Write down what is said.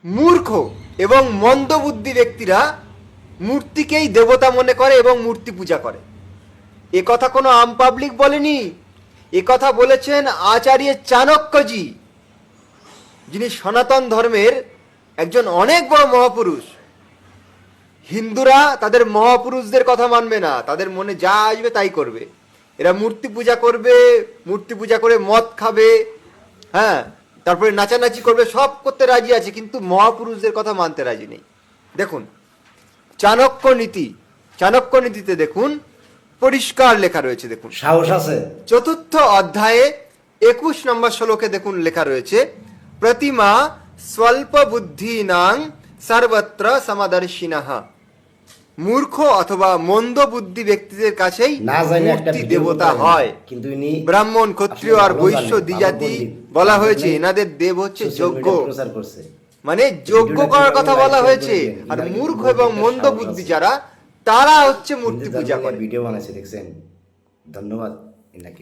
মূর্খ এবং মন্দবুদ্ধি ব্যক্তিরা মূর্তিকেই দেবতা মনে করে এবং মূর্তি পূজা করে। এ কথা কোনো আম পাবলিক বলেনি, এ কথা বলেছেন আচার্য চাণক্যজি, যিনি সনাতন ধর্মের একজন অনেক বড় মহাপুরুষ। হিন্দুরা তাদের মহাপুরুষদের কথা মানবে না, তাদের মনে যা আসবে তাই করবে। এরা মূর্তি পূজা করবে, মূর্তি পূজা করে মদ খাবে, হ্যাঁ, তারপরে নাচানাচি করবে, সব করতে রাজি আছে, কিন্তু মহাপুরুষদের কথা মানতে রাজি নেই। দেখুন চাণক্য নীতিতে দেখুন পরিষ্কার লেখা রয়েছে, দেখুন সাহস আছে। 4th অধ্যায়ে 21 নম্বর শ্লোকে দেখুন লেখা রয়েছে, প্রতিমা স্বল্প বুদ্ধি নাং সর্বত্র সমাদর্শিনঃ। মূর্খ অথবা মন্দ বুদ্ধি ব্যক্তিদের কাছেই না জানি একটা মূর্তি ভিডিও দেবতা করতে হয়। কিন্তু ইনি ব্রাহ্মণ, ক্ষত্রিয় আর আসলে ভালো বৈশ্য জানেন, দ্বিজাতি ভালো পণ্ডিত। বলা হয়েছে, আপনি এনাদের দেব হচ্ছে সোশ্যাল যজ্ঞ, মিডিয়ায় প্রচার করছে। মানে যজ্ঞ ভিডিওটা করার কিভাবে কথা লাইভ বলা শেয়ার হয়েছে। করে দিন, আর ইনার মূর্খ কিন্তু এবং একটা মন্দ সাহস বুদ্ধি আছে। যারা, তারা হচ্ছে মূর্তি হিন্দু পূজা ধর্ম করে। নিয়ে ভিডিও বানাইছে, দেখছেন? ধন্যবাদ ইনাকে।